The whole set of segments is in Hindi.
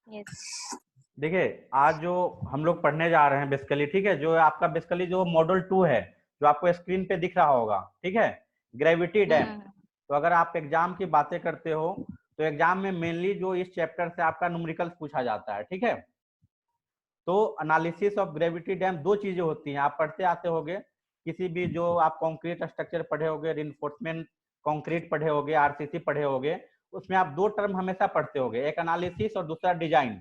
यस। देखिए आज जो हम लोग पढ़ने जा रहे हैं बेसिकली, ठीक है, जो आपका बेसिकली जो मॉड्यूल 2 है, जो आपको स्क्रीन पे दिख रहा होगा, ठीक है, ग्रेविटी डैम। तो अगर आप एग्जाम की बातें करते हो तो एग्जाम में मेनली जो इस चैप्टर से आपका न्यूमेरिकल्स पूछा जाता है, ठीक है। तो एनालिसिस ऑफ ग्रेविटी डैम दो चीजें होती हैं, आप पढ़ते आते होगे, किसी भी जो आप कंक्रीट स्ट्रक्चर पढ़े होगे, रिइंफोर्समेंट कंक्रीट पढ़े होगे, आरसीसी पढ़े होगे, उसमें आप दो टर्म हमेशा पढ़ते होगे, एक एनालिसिस और दूसरा डिजाइन,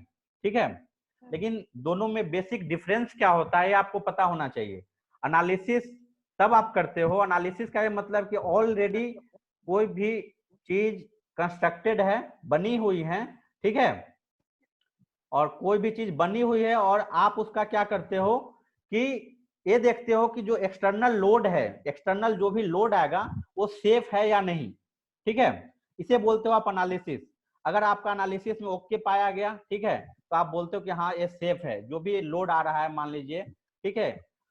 ठीक है। लेकिन दोनों में बेसिक डिफरेंस क्या होता है आपको पता होना चाहिए। एनालिसिस तब आप करते हो, एनालिसिस का मतलब कि ऑलरेडी कोई भी चीज कंस्ट्रक्टेड है, बनी हुई है, ठीक है, और कोई भी चीज बनी हुई है और आप उसका क्या करते हो कि ये देखते हो कि जो एक्सटर्नल लोड है, एक्सटर्नल जो भी लोड आएगा वो सेफ है या नहीं, ठीक है, इसे बोलते हो आप एनालिसिस। अगर आपका एनालिसिस में ओके पाया गया, ठीक है, तो आप बोलते हो कि हाँ ये सेफ है, जो भी लोड आ रहा है मान लीजिए, ठीक है,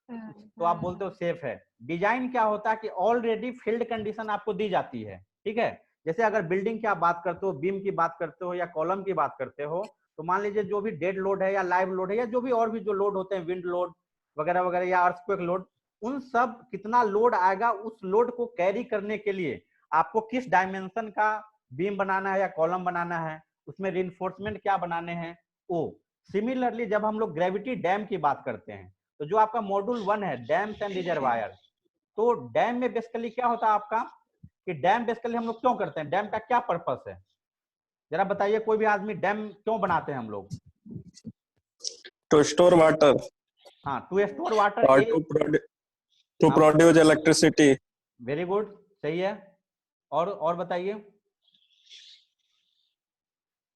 तो आप बोलते हो सेफ है। डिजाइन क्या होता है कि ऑलरेडी फील्ड कंडीशन आपको दी जाती है, ठीक है। जैसे अगर बिल्डिंग की आप बात करते हो, बीम की बात करते हो या कॉलम की बात करते हो, तो मान लीजिए जो भी डेड लोड है या लाइव लोड है या जो भी और भी जो लोड होते हैं, विंड लोड वगैरह वगैरह या अर्थक्वेक लोड, उन सब कितना लोड आएगा, उस लोड को कैरी करने के लिए आपको किस डायमेंशन का बीम बनाना है या कॉलम बनाना है, उसमें रिइंफोर्समेंट क्या बनाने हैं वो। सिमिलरली जब हम लोग ग्रेविटी डैम की बात करते हैं, तो जो आपका मॉड्यूल 1 है डैम्स एंड रिजर्वायर, तो डैम में बेसिकली क्या होता है आपका कि डैम बेसिकली हम लोग क्यों करते हैं, डैम का क्या पर्पस है, जरा बताइए। कोई भी आदमी डैम क्यों बनाते हैं हम लोग? टू स्टोर वाटर हाँ, टू स्टोर वाटर। और to produce electricity. Very good, सही है। और बताइए।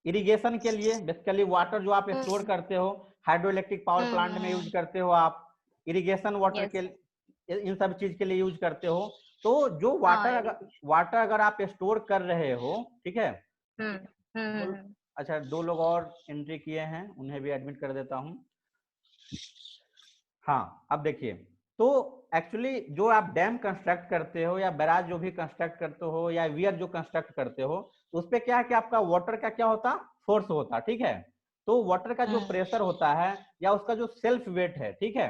इरिगेशन के लिए बेसिकली वाटर जो आप स्टोर करते हो, हाइड्रो इलेक्ट्रिक पावर प्लांट में यूज करते हो आप, इरिगेशन वाटर के इन सब चीज के लिए यूज करते हो। तो जो वाटर अगर आप स्टोर कर रहे हो, ठीक है, तो अच्छा, दो लोग और एंट्री किए हैं, उन्हें भी एडमिट कर देता हूं। हाँ, अब देखिए, तो एक्चुअली जो आप डैम कंस्ट्रक्ट करते हो या बैराज जो भी कंस्ट्रक्ट करते हो या वियर जो कंस्ट्रक्ट करते हो, तो उस पर क्या है कि आपका वाटर का क्या होता, फोर्स होता, ठीक है। तो वाटर का जो प्रेशर होता है या उसका जो सेल्फ वेट है, ठीक है,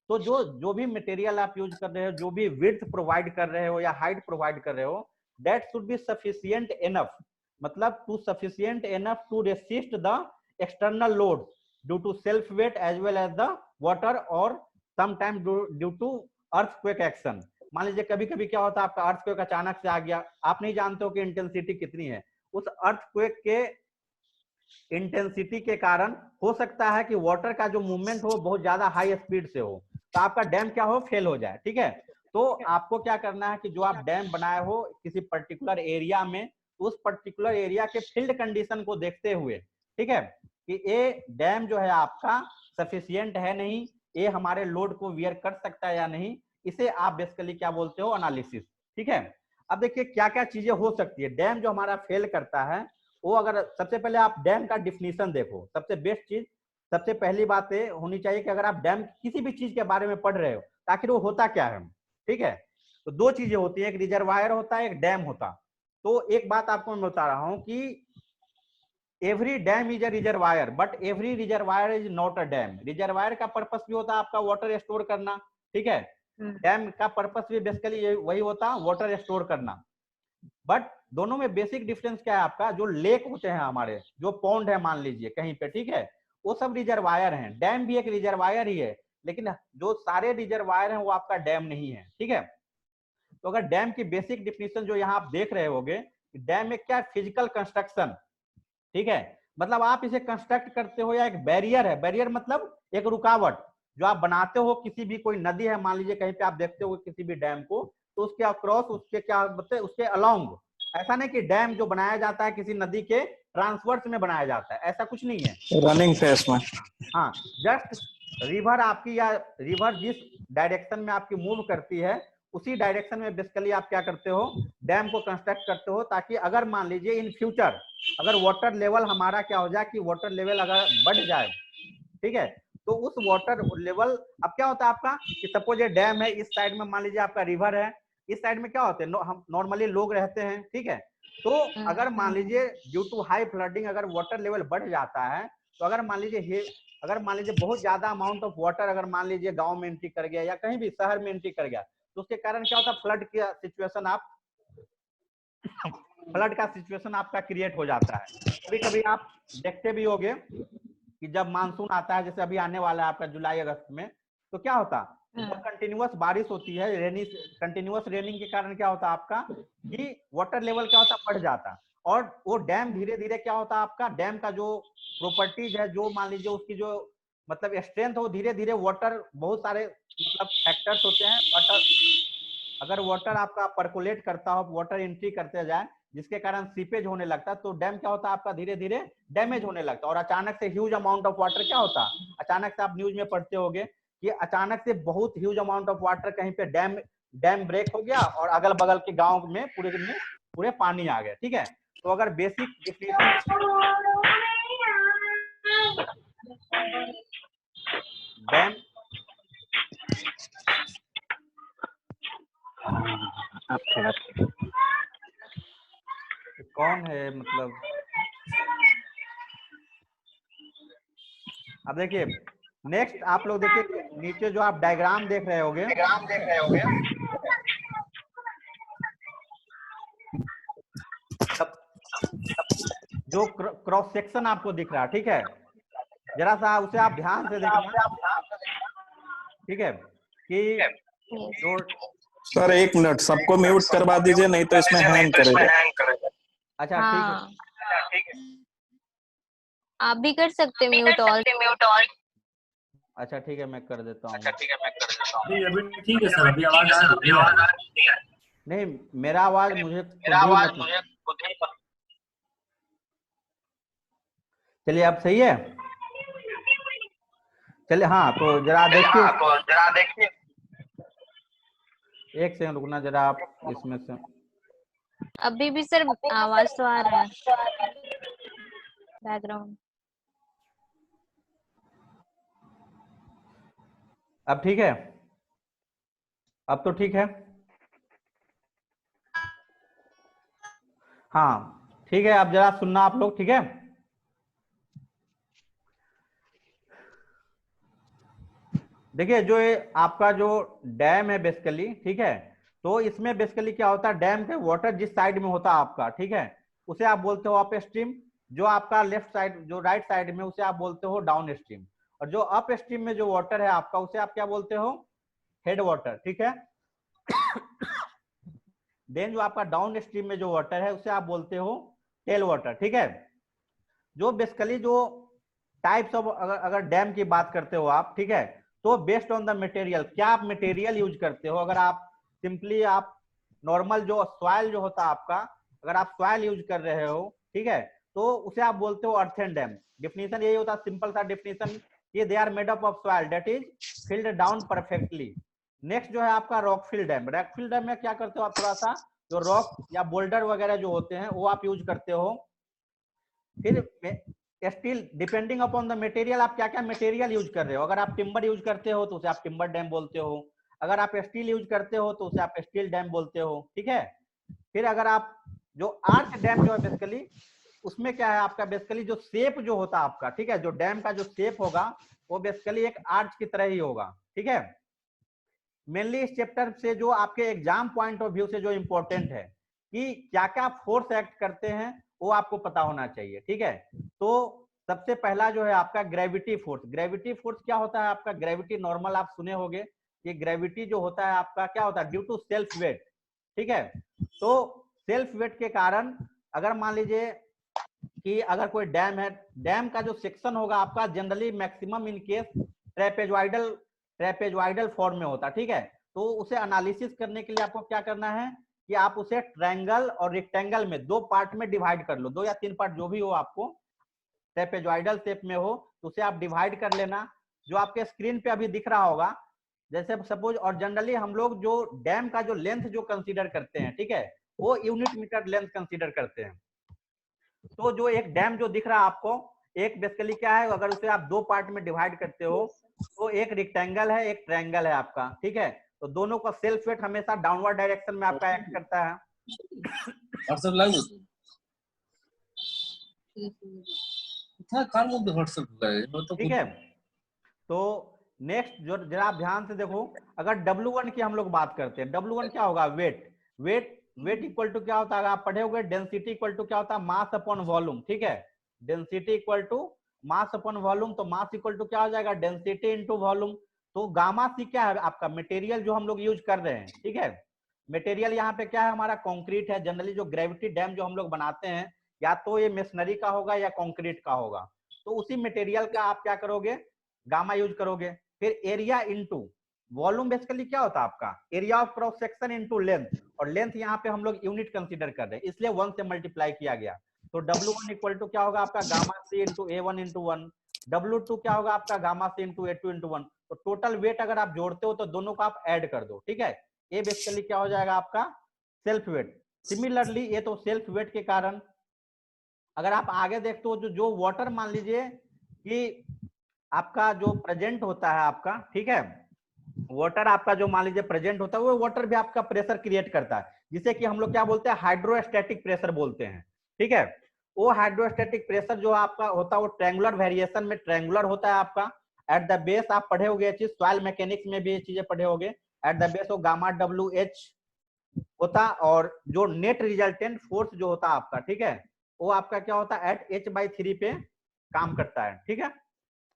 तो जो जो भी मटेरियल आप यूज कर रहे हो, जो भी विड्थ प्रोवाइड कर रहे हो या हाइट प्रोवाइड कर रहे हो, that should be sufficient enough, मतलब to sufficient enough to resist the external load due to self weight as well as the water और sometime due to earthquake action. मान लीजिए कभी कभी क्या होता है, आपका अर्थक्वेक अचानक से आ गया, आप नहीं जानते हो कि इंटेंसिटी कितनी है, उस अर्थक्वेक के इंटेंसिटी के कारण हो सकता है कि वाटर का जो मूवमेंट हो बहुत ज्यादा हाई स्पीड से हो, तो आपका डैम क्या हो, फेल हो जाए, ठीक है। तो आपको क्या करना है कि जो आप डैम बनाए हो किसी पर्टिकुलर एरिया में, उस पर्टिकुलर एरिया के फील्ड कंडीशन को देखते हुए, ठीक है, कि ये डैम जो है आपका सफिशियंट है नहीं, ये हमारे लोड को वियर कर सकता है या नहीं, इसे आप बेसिकली क्या बोलते हो, एनालिसिस, ठीक है। अब देखिए क्या क्या चीजें हो सकती है डैम जो हमारा फेल करता है वो। अगर सबसे पहले आप डैम का डिफिनीशन देखो, सबसे बेस्ट चीज, सबसे पहली बात ये होनी चाहिए कि अगर आप डैम किसी भी चीज के बारे में पढ़ रहे हो तो आखिर वो होता क्या है, ठीक है। तो दो चीजें होती है, एक रिजर्वायर होता है, एक डैम होता। तो एक बात आपको मैं बता रहा हूं कि every dam is a reservoir but every reservoir is not a dam. Reservoir का पर्पस भी होता है आपका वाटर स्टोर करना, ठीक है, डैम का पर्पस भी बेसिकली वही होता है, वाटर स्टोर करना। बट दोनों में बेसिक डिफरेंस क्या है आपका, जो लेक होते हैं हमारे, जो पॉन्ड है मान लीजिए कहीं पे, ठीक है, वो सब रिजर्वायर हैं, डैम भी एक रिजर्वायर ही है, लेकिन जो सारे रिजर्वायर हैं वो आपका डैम नहीं है, ठीक है। तो अगर डैम की बेसिक डिफिनेशन जो यहाँ आप देख रहे होगे, डैम में क्या फिजिकल कंस्ट्रक्शन, ठीक है, मतलब आप इसे कंस्ट्रक्ट करते हो या एक बैरियर है, बैरियर मतलब एक रुकावट जो आप बनाते हो, किसी भी कोई नदी है मान लीजिए कहीं पे आप देखते हो किसी भी डैम को, तो उसके अक्रॉस, उसके क्या बोलते हैं, उसके अलोंग। ऐसा नहीं कि डैम जो बनाया जाता है किसी नदी के ट्रांसवर्स में बनाया जाता है, ऐसा कुछ नहीं है, रनिंग फेस में। हाँ, जस्ट रिवर आपकी या रिवर जिस डायरेक्शन में आपकी मूव करती है उसी डायरेक्शन में बेसिकली आप क्या करते हो, डैम को कंस्ट्रक्ट करते हो, ताकि अगर मान लीजिए इन फ्यूचर अगर वाटर लेवल हमारा क्या हो जाए कि वाटर लेवल अगर बढ़ जाए, ठीक है, तो उस वाटर लेवल, अब क्या होता है आपका कि सपोज ये डैम है, इस साइड में मान लीजिए आपका रिवर है, इस साइड में क्या होते हैं, हम नॉर्मली लोग रहते हैं, ठीक है। तो अगर मान लीजिए ड्यू टू हाई फ्लडिंग अगर वाटर लेवल बढ़ जाता है, तो अगर मान लीजिए बहुत ज्यादा अमाउंट ऑफ वाटर अगर मान लीजिए गांव में एंट्री कर गया या कहीं भी शहर में एंट्री कर गया, तो उसके कारण क्या होता है, फ्लड का सिचुएशन आपका क्रिएट हो जाता है। कभी कभी आप देखते भी होंगे कि जब मानसून आता है, जैसे अभी आने वाला है आपका जुलाई अगस्त में, तो क्या होता है, जब कंटिन्यूअस बारिश होती है, कंटिन्यूअस रेनिंग के कारण क्या होता है आपका कि वाटर लेवल क्या होता है, बढ़ जाता है। और वो डैम धीरे धीरे क्या होता है आपका, डैम का जो प्रॉपर्टीज है, जो मान लीजिए उसकी जो मतलब स्ट्रेंथ हो, धीरे धीरे वाटर, बहुत सारे मतलब फैक्टर्स होते हैं, वाटर अगर वाटर आपका परकोलेट करता हो, वाटर एंट्री करते जाए, जिसके कारण सीपेज होने लगता है, तो डैम क्या होता है आपका धीरे धीरे डैमेज होने लगता है। और अचानक से ह्यूज अमाउंट ऑफ वाटर क्या होता है, अचानक से आप न्यूज में पढ़ते होंगे कि अचानक से बहुत ह्यूज अमाउंट ऑफ वाटर कहीं पे डैम ब्रेक हो गया और अगल बगल के गांव में पूरे पानी आ गया। ठीक है, तो अगर बेसिक डिफिनेशन डैम कौन है, मतलब अब देखिए नेक्स्ट आप लोग देखिए नीचे जो आप डायग्राम देख रहे होंगे, जो क्रॉस सेक्शन आपको दिख रहा है, ठीक है, जरा सा उसे आप ध्यान से देखना, ठीक है, कि जो सर 1 मिनट, सबको म्यूट करवा दीजिए, नहीं तो इसमें हैंग करेगा। अच्छा ठीक है, आप भी कर सकते म्यूट ऑल। अच्छा ठीक है, मैं कर देता हूँ। अभी ठीक है सर, अभी आवाज आ रही है। नहीं, मेरा आवाज मुझे खुद ही चलिए अब सही है। चलिए हाँ, तो जरा देखिए, एक सेकंड रुकना जरा, आप इसमें से अभी भी सर आवाज तो आ रहा है बैकग्राउंड। अब ठीक है, अब तो ठीक है। हाँ ठीक है, अब जरा सुनना आप लोग, ठीक है। देखिए जो आपका जो डैम है बेसिकली, ठीक है, तो इसमें बेसिकली क्या होता है, डैम के वाटर जिस साइड में होता है आपका, ठीक है, उसे आप बोलते हो अप स्ट्रीम। जो आपका लेफ्ट साइड, जो राइट साइड में, उसे आप बोलते हो डाउन स्ट्रीम। और जो अप स्ट्रीम में जो वाटर है आपका, उसे आप क्या बोलते हो, हेड वाटर, ठीक है। देन जो आपका डाउन स्ट्रीम में जो वाटर है, उसे आप बोलते हो टेल वाटर, ठीक है। जो बेसिकली जो टाइप्स ऑफ अगर डैम की बात करते हो आप, ठीक है, तो बेस्ड ऑन द मटेरियल, क्या आप मटेरियल यूज करते हो। अगर आप सिंपली आप नॉर्मल जो सॉइल जो होता है आपका, अगर आप सॉइल यूज कर रहे हो, ठीक है, तो उसे आप बोलते हो अर्थन डैम। डिफिनेशन यही होता है, सिंपल सा डिफिनेशन, ये they are made up of soil that is filled down perfectly. Next जो है आपका रॉकफिल डैम। रॉकफिल डैम में क्या करते हो आप, थोड़ा सा जो रॉक या बोल्डर वगैरह जो होते हैं वो आप यूज करते हो। फिर steel, depending upon the material, आप क्या क्या मटेरियल यूज कर रहे हो। अगर आप टिम्बर यूज करते हो तो उसे आप टिम्बर डैम बोलते हो। अगर आप स्टील यूज करते हो तो उसे आप स्टील डैम बोलते हो, ठीक है। फिर अगर आप जो आर्च डैम जो है बेसिकली, उसमें क्या है आपका, बेसिकली जो शेप जो होता है आपका, ठीक है, जो डैम का जो शेप होगा वो बेसिकली एक आर्च की तरह ही होगा, ठीक है। मेनली इस चैप्टर से जो आपके एग्जाम पॉइंट ऑफ व्यू से जो इंपॉर्टेंट है कि क्या क्या फोर्स एक्ट करते हैं, वो आपको पता होना चाहिए, ठीक है। तो सबसे पहला जो है आपका ग्रेविटी फोर्स। ग्रेविटी फोर्स क्या होता है आपका, ग्रेविटी नॉर्मल आप सुने होंगे कि ग्रेविटी जो होता है आपका क्या होता है, ड्यू टू सेल्फ वेट, ठीक है। तो सेल्फ वेट के कारण अगर मान लीजिए कि अगर कोई डैम है, डैम का जो सेक्शन होगा आपका generally maximum in case trapezoidal form में होता है, ठीक है। तो उसे एनालिसिस करने के लिए आपको क्या करना है कि आप उसे ट्रायंगल और रेक्टेंगल में 2 पार्ट में डिवाइड कर लो, 2 या 3 पार्ट जो भी हो, आपको ट्रेपेजॉइडल शेप में हो तो उसे आप डिवाइड कर लेना। जो आपके स्क्रीन पे अभी दिख रहा होगा, जैसे सपोज, और जनरली हम लोग जो डैम का जो लेंथ जो कंसीडर करते हैं, ठीक है, वो यूनिट मीटर लेंथ कंसीडर करते हैं। तो जो एक डैम जो दिख रहा है आपको, एक बेसिकली क्या है, अगर उसे आप 2 पार्ट में डिवाइड करते हो तो एक रेक्टेंगल है, एक ट्रायंगल है आपका, ठीक है। तो दोनों का सेल्फ वेट हमेशा डाउनवर्ड डायरेक्शन में आपका एक्ट करता है। था काल मध्य व्हाट्सएप तो ठीक है। तो नेक्स्ट जो जरा आप ध्यान से देखो, अगर W1 की हम लोग बात करते हैं, W1 क्या होगा, वेट इक्वल टू क्या होता है, आप पढ़े होंगे डेंसिटी इक्वल टू क्या होता है, मास अपॉन वॉल्यूम। ठीक है, density equal to mass upon volume, तो मास इक्वल टू क्या हो जाएगा, डेंसिटी इनटू वॉल्यूम। तो गामा सी क्या है आपका, मटेरियल जो हम लोग यूज कर रहे हैं। ठीक है, मटेरियल यहाँ पे क्या है हमारा, कंक्रीट है। जनरली जो ग्रेविटी डैम जो हम लोग बनाते हैं, या तो ये मेसनरी का होगा या कंक्रीट का होगा। तो उसी मटेरियल का आप क्या करोगे, गामा यूज करोगे। फिर एरिया इनटू वॉल्यूम, बेसिकली क्या होता है आपका, area of cross section into length, और लेंथ यहाँ पे हम लोग यूनिट कंसीडर कर रहे हैं, इसलिए 1 से मल्टीप्लाई किया गया। तो W1 इक्वल टू क्या होगा आपका, गामा सी इंटू A1 इंटू 1। W2 क्या होगा आपका, गामा सी इंटू A2 इंटू 1। तो टोटल वेट अगर आप जोड़ते हो तो दोनों को आप ऐड कर दो। ठीक है, ये बेसिकली क्या हो जाएगा आपका, सेल्फ वेट। सिमिलरली ये तो सेल्फ वेट के कारण अगर आप आगे देखते हो, जो वाटर मान लीजिए कि आपका जो प्रेजेंट होता है आपका, ठीक है, वाटर आपका जो मान लीजिए प्रेजेंट होता है, वो वाटर भी आपका प्रेशर क्रिएट करता है, जिसे कि हम लोग क्या बोलते हैं, हाइड्रोस्टैटिक प्रेशर बोलते हैं। ठीक है, वो हाइड्रोस्टैटिक प्रेशर जो आपका होता है वो ट्रायंगुलर वेरिएशन में ट्रायंगुलर होता है आपका। एट द बेस आप पढ़े होंगे ये चीज, सॉइल मैकेनिक्स में भी ये चीजें पढ़े होंगे। एट द बेस वो गामा WH होता, और जो नेट रिजल्टेंट फोर्स जो होता है आपका, ठीक है, वो आपका क्या होता है, एट H/3 पे काम करता है। ठीक है,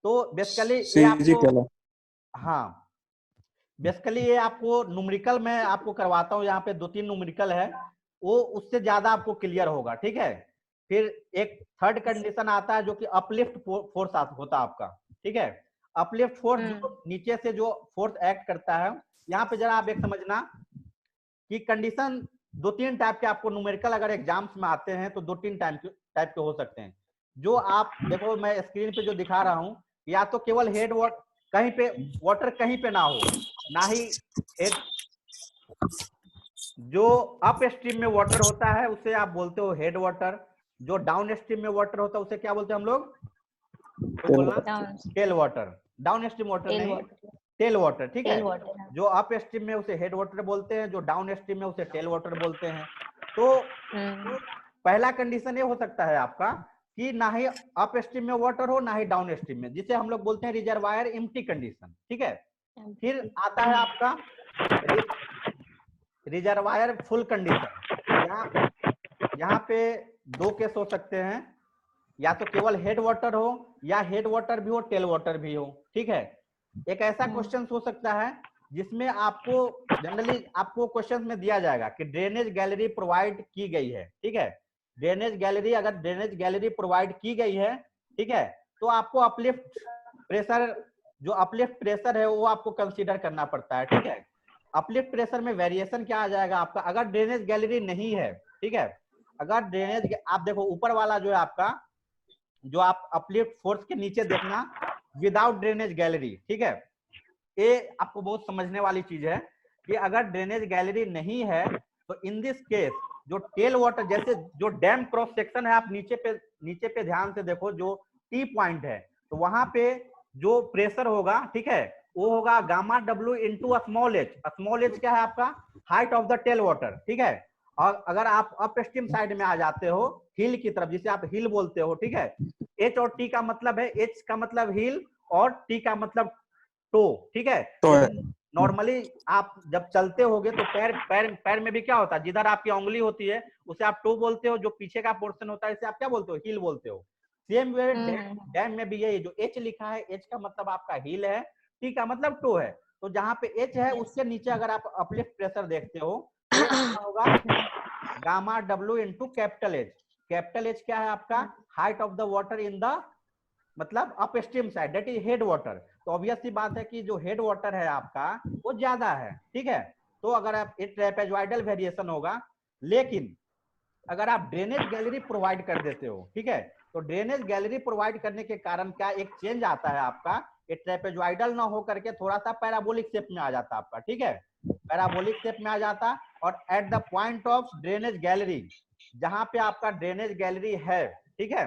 तो बेसिकली ये आपको, हाँ बेसिकली ये आपको न्यूमेरिकल में आपको करवाता हूँ, यहाँ पे 2-3 न्यूमेरिकल है, वो उससे ज्यादा आपको क्लियर होगा। ठीक है, फिर एक थर्ड कंडीशन आता है जो कि अपलिफ्ट फोर्स होता है आपका। ठीक है, अपलिफ्ट फोर्स जो नीचे से जो फोर्स एक्ट करता है, यहाँ पे जरा आप एक समझना कि कंडीशन 2-3 टाइप के आपको न्यूमेरिकल अगर एग्जाम्स में आते हैं तो 2-3 टाइप के हो सकते हैं। जो आप देखो मैं स्क्रीन पे जो दिखा रहा हूँ, या तो केवल हेड वाटर, कहीं पे वाटर कहीं पे ना हो, ना ही हेड, जो अप स्ट्रीम में वाटर होता है उसे आप बोलते हो हेड वाटर, जो डाउन स्ट्रीम में वाटर होता है उसे क्या बोलते हैं हम लोग, तो बोलना tail water, down stream water नहीं, टेल वाटर। ठीक है, जो अप स्ट्रीम में उसे हेड वाटर बोलते हैं, जो डाउन स्ट्रीम में उसे टेल वाटर बोलते हैं। तो पहला कंडीशन ये हो सकता है आपका कि ना ही अप स्ट्रीम में वाटर हो, ना ही डाउन स्ट्रीम में, जिसे हम लोग बोलते हैं रिजर्वायर एम्प्टी कंडीशन। ठीक है, फिर आता है आपका रिजर्वायर फुल कंडीशन। यहाँ पे 2 केस हो सकते हैं, या तो केवल हेड वाटर हो, या हेड वाटर भी हो टेल वाटर भी हो। ठीक है, एक ऐसा क्वेश्चन हो सकता है जिसमें आपको जनरली आपको क्वेश्चन में दिया जाएगा कि ड्रेनेज गैलरी प्रोवाइड की गई है। ठीक है, ड्रेनेज गैलरी, अगर ड्रेनेज गैलरी प्रोवाइड की गई है, ठीक है, तो आपको अपलिफ्ट प्रेशर, जो अपलिफ्ट प्रेशर है वो आपको कंसीडर करना पड़ता है। ठीक है, अपलिफ्ट प्रेशर में वेरिएशन क्या आ जाएगा आपका, अगर ड्रेनेज गैलरी नहीं है, ठीक है, अगर ड्रेनेज, आप देखो ऊपर वाला जो है आपका, जो आप अपलिफ्ट फोर्स के नीचे देखना, विदाउट ड्रेनेज गैलरी। ठीक है, ये आपको बहुत समझने वाली चीज है कि अगर ड्रेनेज गैलरी नहीं है तो इन दिस केस जो टेल वाटर, जैसे जो डैम क्रॉस सेक्शन है, आप नीचे पे ध्यान से देखो, जो टी पॉइंट है, तो वहां पे जो प्रेशर होगा, ठीक है, वो होगा gamma W into small H. Small H क्या है आपका, height of the tail water. ठीक है, और अगर आप अप स्ट्रीम साइड में आ जाते हो, हिल की तरफ, जिसे आप हिल बोलते हो, ठीक है, एच और टी का मतलब है, एच का मतलब हिल और टी का मतलब टो। ठीक है, तो नॉर्मली आप जब चलते होगे तो पैर में भी क्या होता है, जिधर आपकी उंगली होती है उसे आप टो बोलते हो, जो पीछे का पोर्शन होता है इसे आप क्या बोलते हो, हील बोलते हो। सेम वे डैम में भी यही, जो एच लिखा है, एच का मतलब आपका हील है, टी का मतलब टो है। तो जहां पे एच है उसके नीचे अगर आप अपलिफ्ट प्रेशर देखते हो तो क्या होगा, gamma W into capital H. Capital H क्या है आपका, height of the water in the मतलब up stream side, that is head water. तो ऑब्वियस सी बात है कि जो हेड वाटर है आपका वो ज्यादा है। ठीक है, तो अगर आप ट्रेपेजॉइडल वेरिएशन होगा, लेकिन अगर आप ड्रेनेज गैलरी प्रोवाइड कर देते हो, ठीक है, तो ड्रेनेज गैलरी प्रोवाइड करने के कारण क्या एक चेंज आता है आपका, ये ट्रेपेजॉइडल ना हो करके थोड़ा सा पैराबोलिक शेप में आ जाता आपका। ठीक है, पैराबोलिक शेप में आ जाता, और at the point of drainage gallery, जहां पे आपका ड्रेनेज गैलरी है, ठीक है,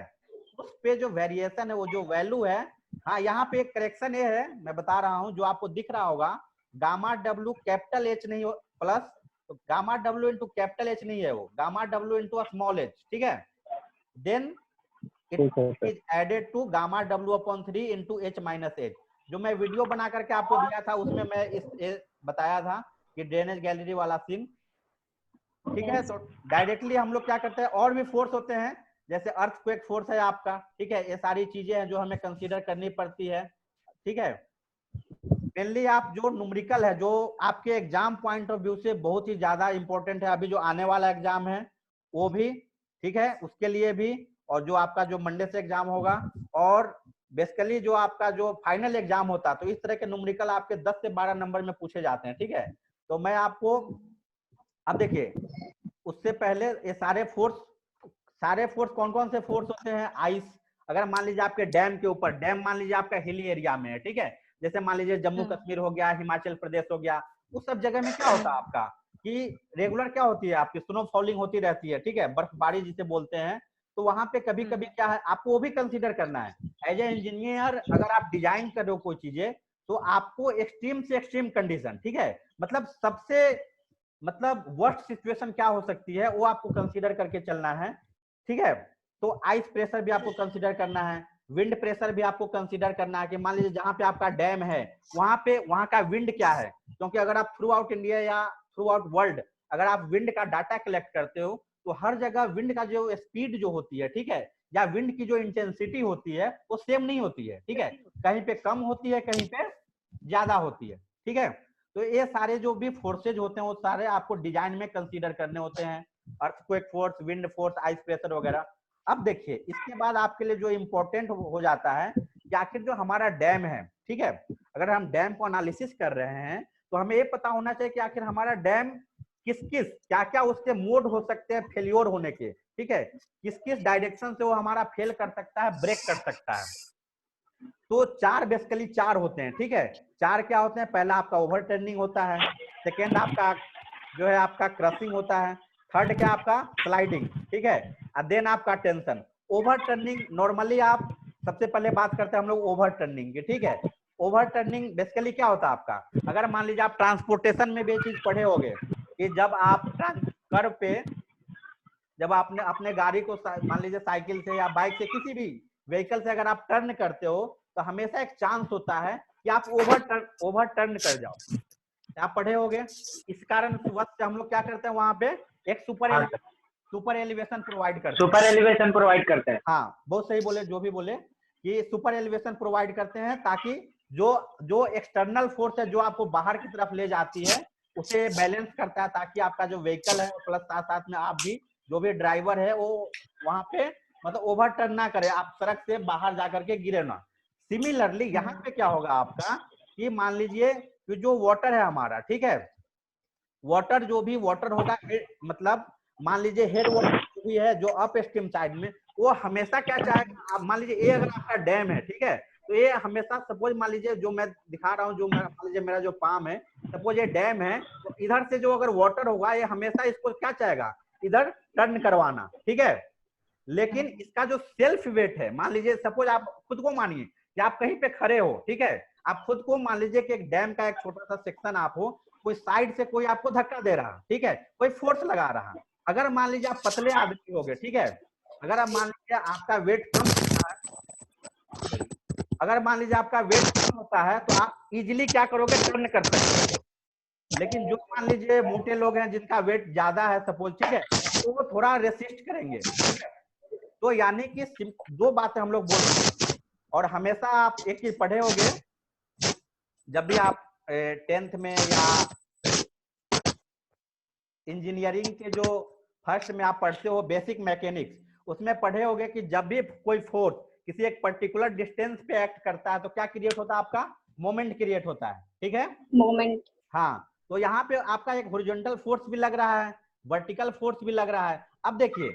उस पे जो वेरिएशन है, वो जो वैल्यू है, हाँ यहाँ पे एक करेक्शन ये है, मैं बता रहा हूँ, जो आपको दिख रहा होगा, गामा W कैपिटल एच नहीं हो प्लस, तो gamma W into capital H नहीं है, वो gamma W into small H. ठीक है, then it is added to gamma W/3 into H-H। जो मैं वीडियो बना करके आपको दिया था उसमें मैं इस बताया था कि ड्रेनेज गैलरी वाला सीन, ठीक है। तो डायरेक्टली हम लोग क्या करते हैं, और भी फोर्स होते हैं जैसे अर्थक्वेक फोर्स है आपका, ठीक है। ये सारी चीजें हैं जो हमें कंसीडर करनी पड़ती है, ठीक है। मेनली आप जो न्यूमेरिकल है, जो आपके एग्जाम पॉइंट ऑफ व्यू से बहुत ही ज्यादा इंपॉर्टेंट है, अभी जो आने वाला एग्जाम है वो भी, ठीक है, उसके लिए भी, और जो आपका जो मंडे से एग्जाम होगा, और बेसिकली जो आपका जो फाइनल एग्जाम होता है, तो इस तरह के न्यूमेरिकल आपके 10 से 12 नंबर में पूछे जाते हैं, ठीक है। तो मैं आपको अब देखिए, उससे पहले ये सारे फोर्स कौन कौन से फोर्स होते हैं। आइस, अगर मान लीजिए आपके डैम के ऊपर, डैम मान लीजिए आपका हिली एरिया में है, ठीक है, जैसे मान लीजिए जम्मू कश्मीर हो गया, हिमाचल प्रदेश हो गया, उस सब जगह में क्या होता है आपका कि रेगुलर क्या होती है आपकी स्नो फॉलिंग होती रहती है, ठीक है, बर्फबारी जिसे बोलते हैं। तो वहां पे कभी कभी क्या है, आपको वो भी कंसीडर करना है एज ए इंजीनियर। अगर आप डिजाइन कर रहे हो कोई चीजें, तो आपको एक्सट्रीम से एक्सट्रीम कंडीशन, ठीक है, मतलब सबसे वर्स्ट सिचुएशन क्या हो सकती है वो आपको कंसीडर करके चलना है, ठीक है। तो आइस प्रेशर भी आपको कंसीडर करना है, विंड प्रेशर भी आपको कंसीडर करना है कि मान लीजिए जहां पे आपका डैम है वहां का विंड क्या है, क्योंकि अगर आप थ्रू आउट इंडिया या थ्रू आउट वर्ल्ड अगर आप विंड का डाटा कलेक्ट करते हो, तो हर जगह विंड का जो स्पीड जो होती है, ठीक है, या विंड की जो इंटेंसिटी होती है वो सेम नहीं होती है, ठीक है, कहीं पे कम होती है, कहीं पे ज्यादा होती है, ठीक है। तो ये सारे जो भी फोर्सेज होते हैं वो सारे आपको डिजाइन में कंसीडर करने होते हैं, earthquake force, wind force, ice pressure वगैरह। अब देखिए, इसके बाद आपके लिए जो इंपॉर्टेंट हो जाता है कि आखिर जो हमारा डैम है, ठीक है, अगर हम डैम को एनालिसिस कर रहे हैं तो हमें ये पता होना चाहिए कि आखिर हमारा डैम किस किस क्या क्या उसके मोड हो सकते हैं फेलियोर होने के, ठीक है, किस किस डायरेक्शन से वो हमारा फेल कर सकता है, ब्रेक कर सकता है। तो बेसिकली चार होते हैं, ठीक है। चार क्या होते हैं, पहला आपका ओवर टर्निंग होता है, सेकेंड आपका जो है आपका क्रशिंग होता है, थर्ड क्या आपका स्लाइडिंग, ठीक है, और देन आपका टेंशन। ओवर टर्निंग नॉर्मली आप सबसे पहले बात करते हैं हम लोग ओवर टर्निंग की, ठीक है। ओवर टर्निंग बेसिकली क्या होता है आपका, अगर मान लीजिए आप ट्रांसपोर्टेशन में भी ये चीज पढ़े होंगे कि जब आप कर्व पे जब आपने अपने गाड़ी को मान लीजिए साइकिल से या बाइक से किसी भी व्हीकल से अगर आप टर्न करते हो, तो हमेशा एक चांस होता है कि आप ओवर टर्न कर जाओ। आप पढ़े होंगे। इस कारण से हम लोग क्या करते हैं, वहां पे एक सुपर एलिवेशन प्रोवाइड करते हैं। हाँ, बहुत सही बोले, जो भी बोले कि सुपर एलिवेशन प्रोवाइड करते हैं, ताकि जो एक्सटर्नल फोर्स है जो आपको बाहर की तरफ ले जाती है उसे बैलेंस करता है, ताकि आपका जो व्हीकल है प्लस साथ साथ में आप भी जो भी ड्राइवर है वो वहां पे ओवरटर्न ना करे, आप सड़क से बाहर जाकर के गिरे ना। सिमिलरली यहाँ पे क्या होगा आपका कि मान लीजिए कि जो वाटर है हमारा, ठीक है, वाटर जो भी वाटर होगा, मतलब मान लीजिए हेड वाटर जो भी है जो अप स्ट्रीम साइड में, वो हमेशा क्या चाहेगा, आप मान लीजिए ये अगर आपका डैम है, ठीक है, तो ये हमेशा सपोज मान लीजिए जो मैं दिखा रहा हूँ, जो मान लीजिए मेरा जो पाम है, सपोज ये डैम है, तो इधर से जो अगर वाटर होगा ये हमेशा इसको क्या चाहेगा, इधर टर्न करवाना, ठीक है। लेकिन इसका जो सेल्फ वेट है, मान लीजिए सपोज आप खुद को मानिए कि आप कहीं पे खड़े हो, ठीक है, आप खुद को मान लीजिए कि एक डैम का एक छोटा सा सेक्शन आप हो, कोई साइड से कोई आपको धक्का दे रहा, ठीक है, कोई फोर्स लगा रहा, अगर मान लीजिए आप पतले आदमी हो गए, ठीक है, अगर आप मान लीजिए आपका वेट कम होता है, अगर मान लीजिए आपका वेट कम होता है तो आप इजीली क्या करोगे, टर्न कर सकते हो। लेकिन जो मान लीजिए मोटे लोग हैं जिनका वेट ज्यादा है सपोज, ठीक है, तो वो थोड़ा रेसिस्ट करेंगे, ठीक है। तो यानी कि दो बातें हम लोग बोल रहे हैं। और हमेशा आप एक चीज पढ़े होंगे, जब भी आप 10th में या इंजीनियरिंग के जो फर्स्ट में आप पढ़ते हो बेसिक मैकेनिक्स, उसमें पढ़े होंगे कि जब भी कोई फोर्स किसी एक पर्टिकुलर डिस्टेंस पे एक्ट करता है तो क्या क्रिएट होता है, आपका मोमेंट क्रिएट होता है, ठीक है, मोमेंट। हाँ, तो यहाँ पे आपका एक हॉरिजॉन्टल फोर्स भी लग रहा है, वर्टिकल फोर्स भी लग रहा है। अब देखिए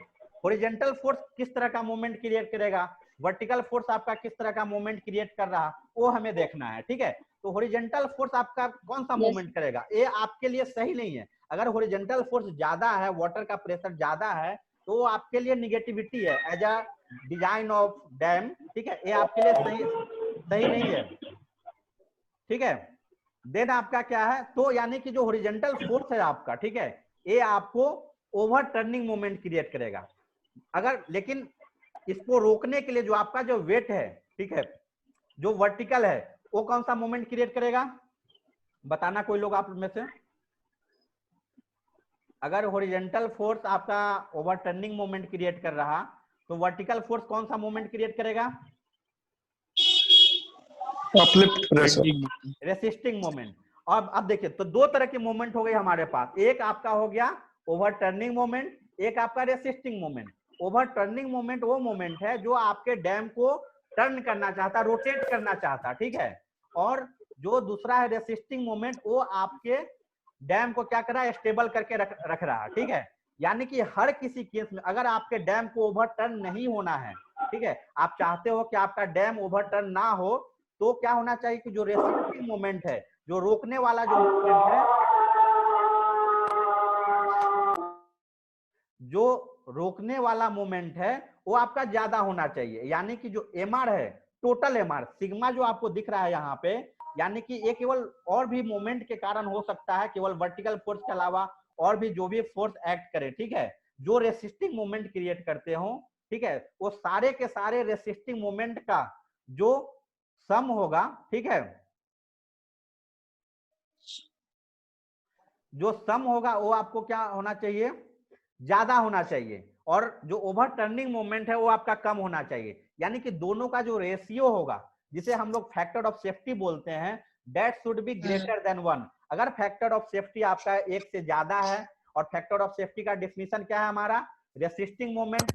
हॉरिजॉन्टल फोर्स किस तरह का मोमेंट क्रिएट करेगा, वर्टिकल फोर्स आपका किस तरह का मोमेंट क्रिएट कर रहा, वो हमें देखना है, ठीक है। तो हॉरिजॉन्टल फोर्स आपका कौन सा मोमेंट करेगा, ये आपके लिए सही नहीं है। अगर हॉरिजॉन्टल फोर्स ज्यादा है, वाटर का प्रेशर ज्यादा है, तो वो आपके लिए निगेटिविटी है as a design of dam, ठीक है, ये आपके लिए सही नहीं है, ठीक है। देन आपका क्या है, तो यानी कि जो हॉरिजॉन्टल फोर्स है आपका, ठीक है, ये आपको ओवर टर्निंग मोमेंट क्रिएट करेगा। अगर लेकिन इसको रोकने के लिए जो आपका जो वेट है, ठीक है, जो वर्टिकल है, वो कौन सा मोमेंट क्रिएट करेगा? बताना कोई लोग आप में से। अगर हॉरिजॉन्टल फोर्स आपका ओवरटर्निंग मोमेंट क्रिएट कर रहा, तो वर्टिकल फोर्स कौन सा मोमेंट क्रिएट करेगा? Uplift pressure, resisting moment. अब देखिए, तो दो तरह के मोमेंट हो गए हमारे पास। एक आपका हो गया ओवरटर्निंग मोमेंट, एक आपका रेसिस्टिंग मोमेंट। ओवरटर्निंग मोमेंट वो मोमेंट है जो आपके डैम को टर्न करना चाहता, रोटेट करना चाहता, ठीक है। और जो दूसरा है रेसिस्टिंग मोमेंट, वो आपके डैम को क्या कर रहा है? स्टेबल करके रख रहा है, ठीक है। यानी कि हर किसी केस में अगर आपके डैम को ओवरटर्न नहीं होना है, ठीक है, आप चाहते हो कि आपका डैम ओवरटर्न ना हो, तो क्या होना चाहिए कि जो रेसिस्टिंग मोमेंट है, जो रोकने वाला जो मोमेंट है, जो रोकने वाला मोमेंट है, वो आपका ज्यादा होना चाहिए। यानी कि जो एमआर है, टोटल एमआर सिग्मा जो आपको दिख रहा है यहाँ पे, यानी कि ये केवल और भी मोमेंट के कारण हो सकता है, केवल वर्टिकल फोर्स के अलावा और भी जो भी फोर्स एक्ट करे, ठीक है, जो रेसिस्टिंग मोमेंट क्रिएट करते हो, ठीक है, वो सारे के सारे रेसिस्टिंग मोमेंट का जो सम होगा, ठीक है, जो सम होगा वो आपको क्या होना चाहिए? ज्यादा होना चाहिए। और जो ओवरटर्निंग मोमेंट है वो आपका कम होना चाहिए। यानी कि दोनों का जो रेशियो होगा, जिसे हम लोग फैक्टर ऑफ सेफ्टी बोलते हैं, that should be greater then 1। अगर फैक्टर ऑफ सेफ्टी आपका 1 से ज्यादा है, और फैक्टर ऑफ सेफ्टी का डेफिनेशन क्या है हमारा? Resisting moment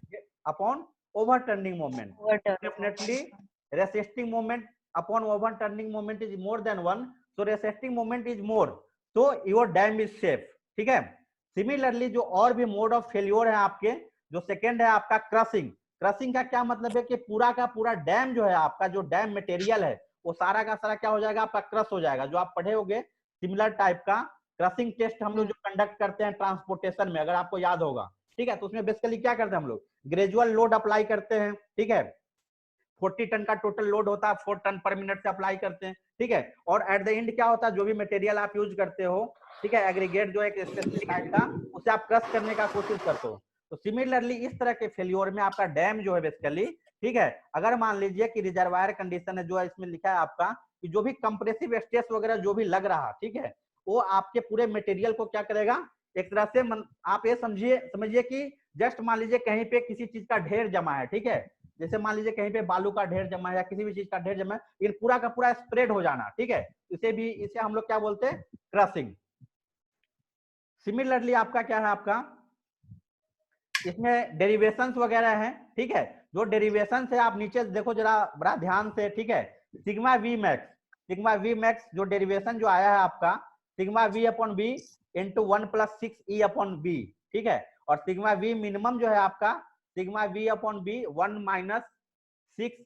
upon overturning moment. Definitely resisting moment upon overturning moment is more than 1, so resisting moment is more, तो योर डैम इज सेफ, ठीक है। सिमिलरली जो और भी मोड ऑफ फेल्योर है आपके, जो सेकेंड है आपका क्रशिंग। क्रशिंग का क्या मतलब है कि पूरा का पूरा डैम जो है आपका, जो डैम मटेरियल है, वो सारा का सारा क्या हो जाएगा? आपका क्रश हो जाएगा। जो आप पढ़े होंगे सिमिलर टाइप का क्रशिंग टेस्ट हम लोग जो कंडक्ट करते हैं ट्रांसपोर्टेशन में, अगर आपको याद होगा, ठीक है, तो उसमें बेसिकली क्या करते हैं हम लोग? ग्रेजुअल लोड अप्लाई करते हैं, ठीक है, 40 टन का टोटल लोड होता है, 4 टन पर मिनट से अप्लाई करते हैं, ठीक है। और एट द एंड क्या होता है? जो भी मटेरियल आप यूज करते हो, ठीक है, एग्रीगेट जो एक स्पेसिफिक टाइप का, उसे आप क्रश करने का कोशिश करते हो। तो सिमिलरली इस तरह के फेल्योर में आपका डैम जो है बेसिकली, ठीक है, अगर मान लीजिए कि रिजर्वायर कंडीशन है, जो इसमें लिखा है आपका कि जो भी कंप्रेसिव स्ट्रेस वगैरह जो भी लग रहा, ठीक है, वो आपके पूरे मटेरियल को क्या करेगा? एक तरह से आप ये समझिए कि जस्ट मान लीजिए कहीं पे किसी चीज का ढेर जमा है, ठीक है, जैसे मान लीजिए कहीं पे बालू का ढेर जमा है या किसी भी चीज का ढेर जमा है, ये पूरा का पूरा स्प्रेड हो जाना, ठीक है, इसे हम लोग क्या बोलते हैं? क्रशिंग। सिमिलरली आपका क्या है? आपका इसमें डेरिवेशंस वगैरह हैं, ठीक है। जो डेरिवेशन है आप नीचे देखो जरा बड़ा ध्यान से, ठीक है। सिग्मा वी मैक्स जो डेरिवेशन जो आया है आपका, sigma V upon B into 1 + 6 E upon B, ठीक है। और सिग्मा वी मिनिमम जो है आपका, sigma V upon B 1 - 6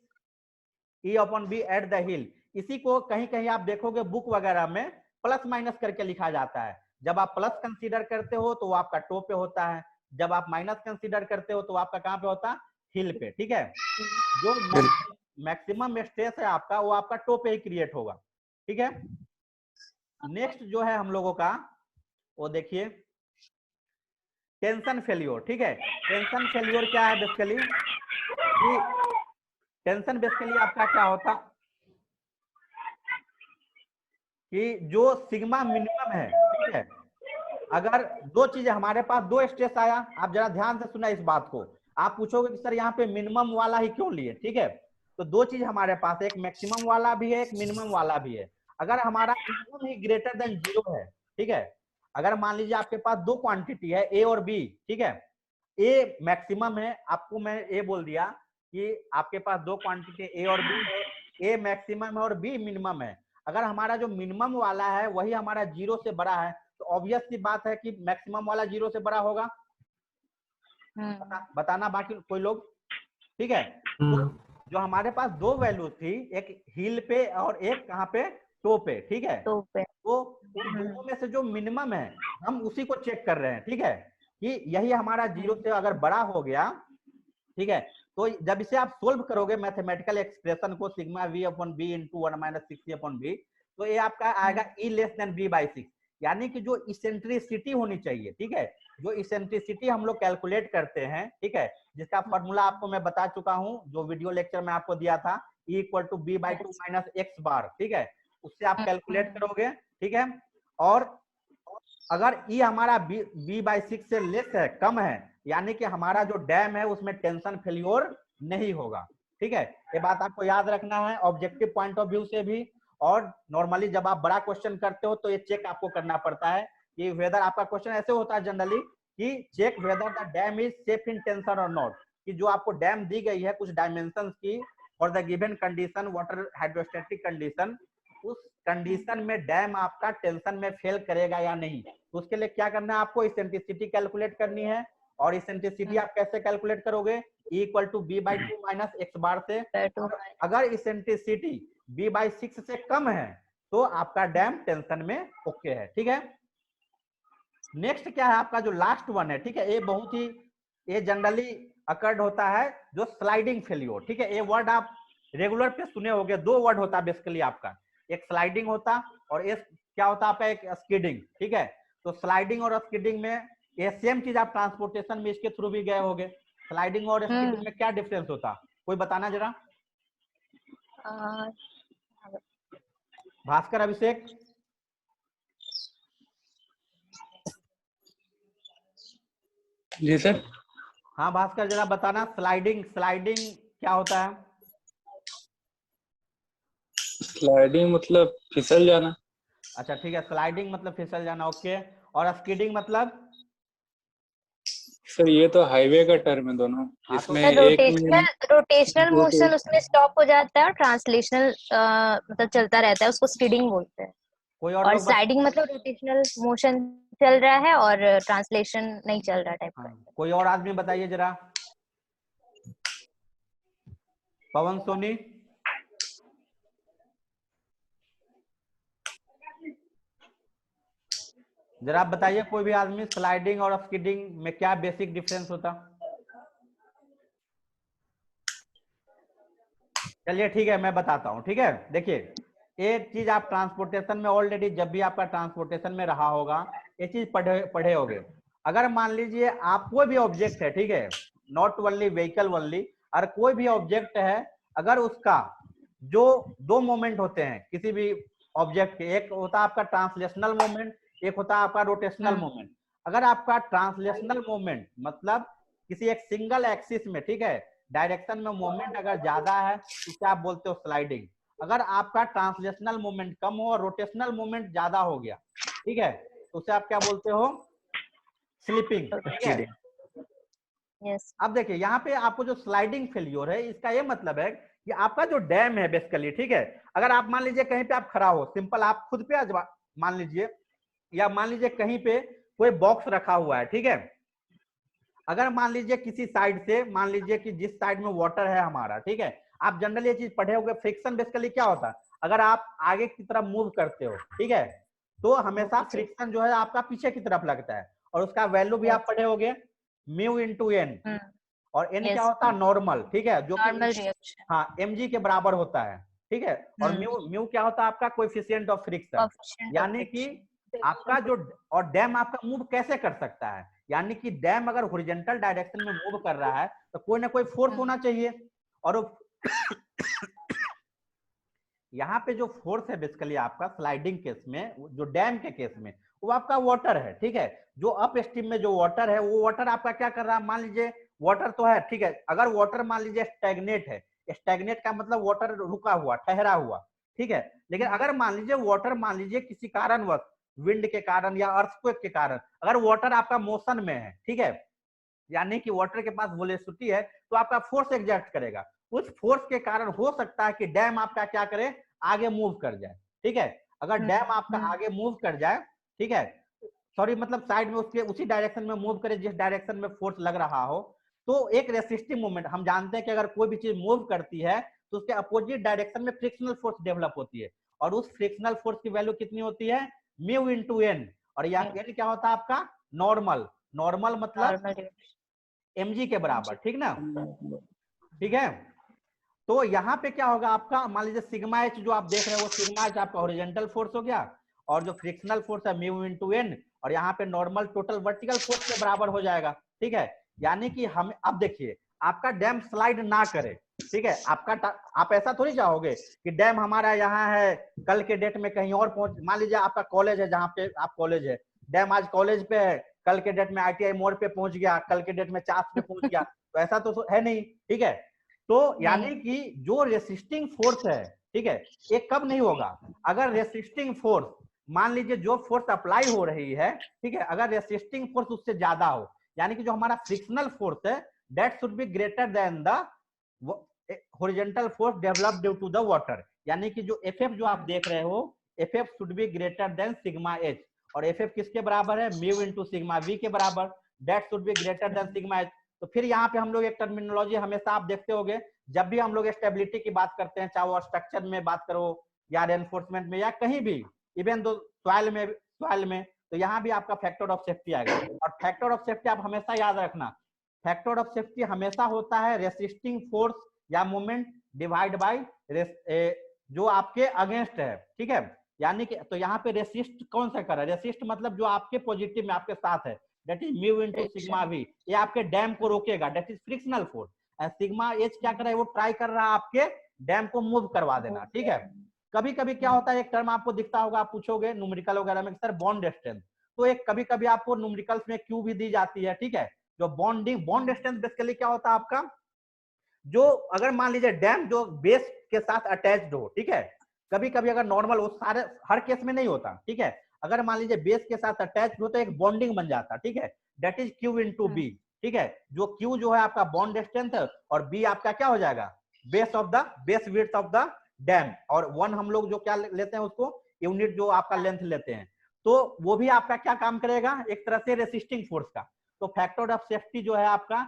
E upon B at the heel. इसी को कहीं कहीं आप देखोगे बुक वगैरह में प्लस माइनस करके लिखा जाता है। जब आप प्लस कंसीडर करते हो तो वो आपका टो पे होता है, जब आप माइनस कंसीडर करते हो तो आपका कहाँ पे होता है? हिल पे, ठीक है। जो मैक्सिमम स्ट्रेस है आपका, वो आपका टो पे ही क्रिएट होगा, ठीक है। नेक्स्ट जो है हम लोगों का, वो देखिए टेंशन फेल्योर, ठीक है। टेंशन फेल्योर क्या है बेसिकली? टेंशन बेसिकली आपका क्या होता कि जो सिग्मा मिनिमम है, ठीक है, अगर दो चीजें हमारे पास, दो स्ट्रेस आया, आप जरा ध्यान से सुना इस बात को। आप पूछोगे कि सर यहाँ पे मिनिमम वाला ही क्यों लिए, ठीक है। तो दो चीज हमारे पास, एक मैक्सिमम वाला भी है, एक मिनिमम वाला भी है। अगर हमारा मिनिमम ही ग्रेटर देन 0 है, ठीक है, अगर मान लीजिए आपके पास दो क्वांटिटी है ए और बी, ठीक है, ए मैक्सिमम है, आपको मैं ए बोल दिया कि आपके पास दो क्वांटिटी ए और बी है, ए मैक्सिमम है और बी मिनिमम है। अगर हमारा जो मिनिमम वाला है वही हमारा 0 से बड़ा है, तो ऑब्वियस सी बात है कि मैक्सिमम वाला 0 से बड़ा होगा। बताना बाकी कोई लोग, ठीक है। तो जो हमारे पास दो वैल्यू थी, एक हिल पे और एक कहाँ पे? टो पे, ठीक है। तो उन दोनों में से जो मिनिमम है हम उसी को चेक कर रहे हैं, ठीक है, कि यही हमारा 0 से अगर बड़ा हो गया, ठीक है, तो जब इसे आप सोल्व करोगे मैथमेटिकल एक्सप्रेशन को, sigma V upon B into 1 - 6 upon B, तो ये आपका आएगा E less than B by 6। यानी कि जो इसेंट्रिसिटी होनी चाहिए, ठीक है, जो इसेंट्रिसिटी हम लोग कैलकुलेट करते हैं, ठीक है, जिसका फॉर्मूला आपको मैं बता चुका हूं, जो वीडियो लेक्चर में आपको दिया था, E equal to B by 2 minus X bar, ठीक है, उससे आप कैलकुलेट करोगे, ठीक है। और अगर E हमारा बी बाई 6 से लेस है, कम है, यानी कि हमारा जो डैम है उसमें टेंशन फेल्योर नहीं होगा, ठीक है। ये बात आपको याद रखना है ऑब्जेक्टिव पॉइंट ऑफ व्यू से भी, और नॉर्मली जब आप बड़ा क्वेश्चन करते हो तो ये चेक आपको करना पड़ता है कि वेदर, आपका क्वेश्चन ऐसे होता है जनरली कि check whether the dam is safe in tension और नॉट, कि जो आपको डैम दी गई है कुछ डायमेंशंस की for the given condition water hydrostatic condition, उस कंडीशन में डैम आपका टेंशन में फेल करेगा या नहीं। तो उसके लिए क्या करना है, आपको इसेंट्रिसिटी कैलकुलेट करनी है। और इसेंट्रिसिटी आप कैसे कैलकुलेट करोगे, E equal to B by 2 minus X bar से। अगर इसेंट्रिसिटी बी बाई 6 से कम है तो आपका डैम टेंशन में ओके है, ठीक है। नेक्स्ट क्या है आपका जो लास्ट वन है, ठीक है, ये बहुत ही, ये जनरली अकर्ड होता है, जो स्लाइडिंग फेल्योर, ठीक है। ये वर्ड आप रेगुलर पे सुने होंगे, दो वर्ड होता है बेसिकली आपका, एक स्लाइडिंग होता और एक क्या होता है आपका, एक स्किडिंग, ठीक है। तो स्लाइडिंग और स्किडिंग में ये सेम चीज, आप ट्रांसपोर्टेशन में इसके थ्रू भी गए होंगे। स्लाइडिंग और स्किडिंग में क्या डिफरेंस होता, कोई बताना जरा, भास्कर, अभिषेक। जी सर। हाँ भास्कर, जरा बताना, स्लाइडिंग क्या होता है। स्लाइडिंग मतलब फिसल जाना। अच्छा ठीक है, स्लाइडिंग मतलब फिसल जाना, ओके। और स्किडिंग मतलब, सर ये तो हाईवे का टर्म है दोनों, हाँ, इसमें तो एक रोटेशनल मोशन उसमें स्टॉप हो जाता है और ट्रांसलेशनल मतलब चलता रहता है, उसको स्किडिंग बोलते हैं। कोई और लोग स्लाइडिंग मतलब रोटेशनल मोशन चल रहा है और ट्रांसलेशन नहीं चल रहा टाइप का। कोई और आदमी बताइए जरा, पवन सोनी। जरा आप बताइए कोई भी आदमी, स्लाइडिंग और स्किडिंग में क्या बेसिक डिफरेंस होता। चलिए ठीक है, मैं बताता हूँ, ठीक है। देखिए, ये चीज आप ट्रांसपोर्टेशन में ऑलरेडी, जब भी आपका ट्रांसपोर्टेशन में रहा होगा, ये चीज पढ़े होगे। अगर मान लीजिए आप कोई भी ऑब्जेक्ट है, ठीक है, नॉट ओनली व्हीकल ओनली, और कोई भी ऑब्जेक्ट है, अगर उसका जो दो मोमेंट होते हैं किसी भी ऑब्जेक्ट के, एक होता है आपका ट्रांसलेशनल मोमेंट, एक होता है आपका रोटेशनल मोमेंट। अगर आपका ट्रांसलेशनल मोमेंट मतलब किसी एक सिंगल एक्सिस में, ठीक है, डायरेक्शन में मोमेंट अगर ज्यादा है तो उसे आप बोलते हो स्लाइडिंग। अगर आपका ट्रांसलेशनल मोमेंट कम हो और रोटेशनल मोमेंट ज्यादा हो गया, ठीक है, तो उसे आप क्या बोलते हो, स्लिपिंग, ठीक है। यस। अब देखिए यहाँ पे आपको जो स्लाइडिंग फेल्योर है, इसका ये मतलब है कि आपका जो डैम है बेसिकली, ठीक है, अगर आप मान लीजिए कहीं पे आप खड़ा हो, सिंपल आप खुद पे मान लीजिए, या मान लीजिए कहीं पे कोई बॉक्स रखा हुआ है, ठीक है, अगर मान लीजिए किसी साइड से, मान लीजिए कि जिस साइड में वाटर है हमारा, ठीक है, आप जनरली ये चीज पढ़े होंगे, फ्रिक्शन बेसिकली क्या होता है, अगर आप आगे की तरफ मूव करते हो, ठीक है, तो हमेशा फ्रिक्शन जो है आपका पीछे की तरफ लगता है, और उसका वैल्यू भी आप पढ़े होंगे, म्यू इंटू एन, और एन क्या होता है, नॉर्मल, ठीक है, जो कि हाँ mg के बराबर होता है, ठीक है। और म्यू क्या होता है आपका, कोएफिशिएंट ऑफ फ्रिक्शन, यानी कि आपका जो, और डैम आपका मूव कैसे कर सकता है, यानी कि डैम अगर हॉरिजॉन्टल डायरेक्शन में मूव कर रहा है तो कोई ना कोई फोर्स होना चाहिए, और यहाँ पे जो फोर्स है बेसिकली आपका स्लाइडिंग केस में, जो डैम के केस में, वो आपका वाटर है, ठीक है। जो अप स्ट्रीम में जो वाटर है, वो वाटर आपका क्या कर रहा है, मान लीजिए वाटर तो है, ठीक है, अगर वाटर मान लीजिए स्टैग्नेट है, स्टैग्नेट का मतलब वाटर रुका हुआ, ठहरा हुआ, ठीक है। लेकिन अगर मान लीजिए वाटर, मान लीजिए किसी कारणवश, विंड के कारण या अर्थक्वेक के कारण, अगर वाटर आपका मोशन में है, ठीक है, यानी कि वाटर के पास वेलोसिटी है, तो आपका फोर्स एग्जर्ट करेगा, उस फोर्स के कारण हो सकता है कि डैम आपका क्या करे, आगे मूव कर जाए, ठीक है। अगर डैम आपका आगे मूव कर जाए, ठीक है, सॉरी मतलब साइड में उसके उसी डायरेक्शन में मूव करे जिस डायरेक्शन में फोर्स लग रहा हो, तो एक रेसिस्टिव मोमेंट, हम जानते हैं कि अगर कोई भी चीज मूव करती है तो उसके अपोजिट डायरेक्शन में फ्रिक्शनल फोर्स डेवलप होती है, और उस फ्रिक्शनल फोर्स की वैल्यू कितनी होती है, म्यू इंटू एन, और यहाँ एन क्या होता है आपका, नॉर्मल, नॉर्मल मतलब mg के बराबर, ठीक ना, ठीक है। तो यहाँ पे क्या होगा आपका, मान लीजिए सिग्मा एच जो आप देख रहे हो, वो सिग्मा एच आपका हॉरिजॉन्टल फोर्स हो गया, और जो फ्रिक्शनल फोर्स है म्यू इंटू एन, और यहाँ पे नॉर्मल टोटल वर्टिकल फोर्स के बराबर हो जाएगा। ठीक है, यानी कि हम अब देखिए आपका डैम स्लाइड ना करे, ठीक है, आप ऐसा थोड़ी चाहोगे कि डैम हमारा यहाँ है, कल के डेट में कहीं और पहुंच, मान लीजिए आपका कॉलेज है जहाँ पे आप कॉलेज है, डैम आज कॉलेज पे है, कल के डेट में ITI मोड़ पे पहुंच गया, कल के डेट में चास पे पहुंच गया, तो ऐसा तो है नहीं। ठीक है, तो यानी कि जो रेसिस्टिंग फोर्स है, ठीक है, ये कब नहीं होगा, अगर रेसिस्टिंग फोर्स, मान लीजिए जो फोर्स अप्लाई हो रही है, ठीक है, अगर रेसिस्टिंग फोर्स उससे ज्यादा हो, यानी कि जो हमारा फ्रिक्शनल फोर्स है that should be greater than the horizontal force developed due to the water, यानी कि जो FF जो आप देख रहे हो, FF should be greater then sigma H, और FF किसके बराबर है, म्यू इंटू सिग्मा V के बराबर, that should be greater then sigma H। तो फिर यहाँ पे हम लोग एक टर्मिनोलॉजी हमेशा आप देखते होंगे, जब भी हम लोग स्टेबिलिटी की बात करते हैं, चाहे वो स्ट्रक्चर में बात करो या रेनफोर्समेंट में या कहीं भी, इवन दो सॉइल में, तो यहाँ भी आपका फैक्टर ऑफ सेफ्टी आएगा। और फैक्टर ऑफ सेफ्टी आप हमेशा याद रखना, फैक्टर ऑफ सेफ्टी हमेशा होता है रेसिस्टिंग फोर्स या मोमेंट डिवाइड बाय जो आपके अगेंस्ट है। ठीक है, यानी कि तो यहाँ पे रेसिस्ट कौन सा कर रहा है, रेसिस्ट मतलब जो आपके पॉजिटिव में आपके साथ है, that is mu into sigma V, ये आपके डैम को रोकेगा, that is frictional force. Sigma H क्या कर रहा है, वो ट्राई कर रहा है आपके डैम को मूव करवा देना। ठीक है, कभी कभी क्या होता है, एक टर्म आपको दिखता होगा, आप पूछोगे न्यूमेरिकल वगैरह में सर बॉन्ड स्ट्रेंथ, तो एक कभी कभी आपको न्यूमेरिकल्स में Q भी दी जाती है। ठीक है, जो बॉन्ड स्ट्रेंथ बेसिकली क्या होता है आपका, जो अगर मान लीजिए डैम जो बेस के साथ अटैच्ड हो, ठीक है, कभी कभी अगर नॉर्मल वो सारे हर केस में नहीं होता, ठीक है, अगर मान लीजिए बेस के साथ अटैच्ड हो तो एक बॉन्डिंग बन जाता, ठीक है, that is Q into B। ठीक है, जो Q जो है आपका बॉन्ड स्ट्रेंथ है और B आपका क्या हो जाएगा, base width of the dam, और 1 हम लोग जो क्या लेते हैं उसको यूनिट जो आपका लेंथ लेते हैं, तो वो भी आपका क्या काम करेगा, एक तरह से रेसिस्टिंग फोर्स का। तो फैक्टर ऑफ सेफ्टी जो है आपका